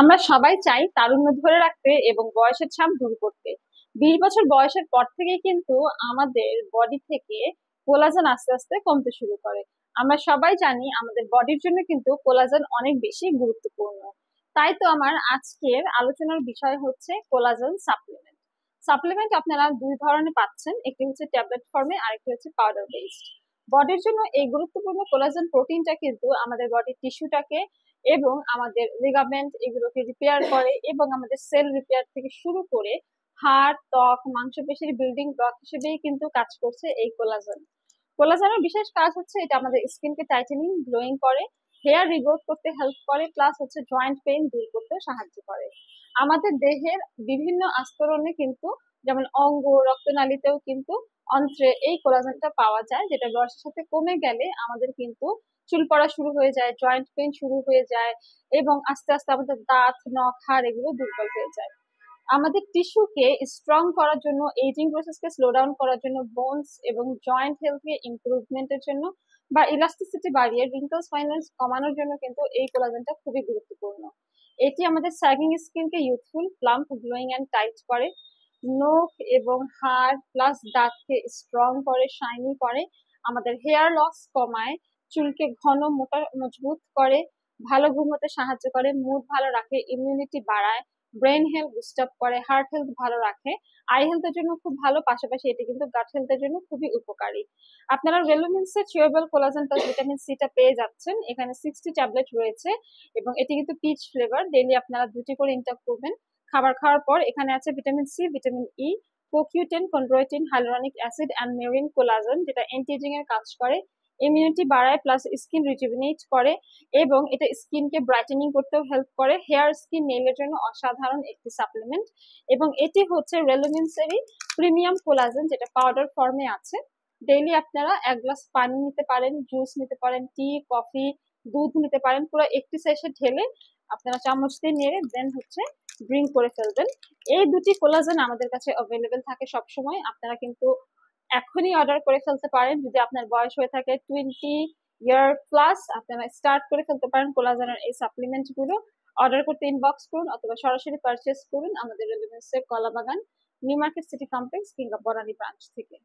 আমরা সবাই চাই তারুণ্য ধরে রাখতে এবং বয়সের ছাপ দূর করতে। 20 বছর বয়সের পর থেকেই কিন্তু আমাদের বডি থেকে কোলাজেন আস্তে আস্তে কমতে শুরু করে। আমরা সবাই জানি আমাদের বডির জন্য কিন্তু কোলাজেন অনেক বেশি গুরুত্বপূর্ণ। তাই তো আমার আজকের আলোচনার বিষয় হচ্ছে কোলাজেন সাপ্লিমেন্ট। সাপ্লিমেন্ট আপনারা দুই ধরনের পাচ্ছেন, একটি হচ্ছে ট্যাবলেট ফর্মে, আরেকটি হচ্ছে পাউডার বেসড। বডির জন্য এই গুরুত্বপূর্ণ কোলাজেন প্রোটিনটা কিন্তু আমাদের বডির টিস্যুটাকে এবং আমাদের লিগামেন্ট এগুলোকে রিপেয়ার করে এবং আমাদের সেল রিপেয়ার থেকে শুরু করে হাড়, ত্বক, মাংসপেশির বিল্ডিং ব্লক হিসেবেই কিন্তু কাজ করছে এই কোলাজেন। কোলাজেনের বিশেষ কাজ হচ্ছে এটা আমাদের স্কিনকে টাইটেনিং, গ্লোয়িং করে, হেয়ার রিগ্রোথ করতে হেল্প করে, প্লাস হচ্ছে জয়েন্ট পেইন দূর করতে সাহায্য করে। আমাদের দেহের বিভিন্ন আস্তরণে কিন্তু, যেমন অঙ্গ, রক্তনালীতেও কিন্তু অন্ত্রে এই কোলাজেনটা পাওয়া যায়, যেটা বয়সের সাথে কমে গেলে আমাদের কিন্তু চুল পড়া শুরু হয়ে যায়, জয়েন্ট পেইন শুরু হয়ে যায় এবং আস্তে আস্তে আমাদের দাঁত, নখ, হাড় এগুলো দুর্বল হয়ে যায়। আমাদের টিস্যুকে স্ট্রং করার জন্য, এজিং প্রসেসকে স্লো ডাউন করার জন্য, বোনস এবং জয়েন্ট হেলথকে ইমপ্রুভমেন্টের জন্য বা ইলাস্টিসিটি বাড়িয়ে রিঙ্কলস ফাইন্যান্স কমানোর জন্য কিন্তু এই কোলাজেনটা খুবই গুরুত্বপূর্ণ। এটি আমাদের স্যাগিং স্কিনকে youthful, plump, glowing and tight করে। নখ এবং হাড় প্লাস দাঁতকে স্ট্রং করে, শাইনি করে। আমাদের হেয়ার লস কমায়, চুলকে ঘন, মোটা, মজবুত করে, ভালো ঘুমোতে সাহায্য করে, মুড ভালো রাখে, ইমিউনিটি বাড়ায়, ব্রেন হেলথ বুস্ট আপ করে, হার্ট হেলথ ভালো রাখে, আই হেলথের জন্য খুব ভালো, পাশাপাশি এটি কিন্তু গাট হেলথের জন্য খুবই উপকারী। আপনারা রেলোমিন্সের চিউয়েবল কোলাজেন প্লাস ভিটামিন সিটা পেয়ে যাচ্ছেন। এখানে 60 ট্যাবলেট রয়েছে এবং এটি কিন্তু পিচ ফ্লেভার। ডেইলি আপনারা 2টি করে ইনটেক করবেন খাবার খাওয়ার পর। এখানে আছে vitamin C, vitamin E, CoQ ten, chondroitin, hyaluronic acid and marine collagen, যেটা অ্যান্টি এজিং এর কাজ করে, ইমিউনিটি বাড়ায়, প্লাস স্কিন রিজুভিনেট করে এবং এটা স্কিনকে ব্রাইটেনিং করতেও হেল্প করে। হেয়ার, স্কিন, নেইলের জন্য অসাধারণ একটি সাপ্লিমেন্ট এবং এটি হচ্ছে রেলোমিন্সেরই প্রিমিয়াম কোলাজেন, যেটা পাউডার ফর্মে আছে। ডেইলি আপনারা 1 গ্লাস পানি নিতে পারেন, জুস নিতে পারেন, টি, কফি, দুধ নিতে পারেন, পুরো একটি সেশে ঢেলে আপনারা চামচ দিয়ে নেড়ে দেন হচ্ছে ড্রিঙ্ক করে ফেলবেন। এই দুটি কোলাজেন আমাদের কাছে অ্যাভেলেবেল থাকে সবসময়। আপনারা কিন্তু এখনই অর্ডার করে ফেলতে পারেন। যদি আপনার বয়স হয়ে থাকে 20 ইয়ার প্লাস, আপনারা স্টার্ট করে ফেলতে পারেন কোলাজেনের এই সাপ্লিমেন্ট গুলো। অর্ডার করতে ইনবক্স করুন অথবা সরাসরি পারচেস করুন আমাদের রেলিভেন্সের কলাবাগান, নিউ মার্কেট সিটি কমপ্লেক্স কিংবা বনানী ব্রাঞ্চ থেকে।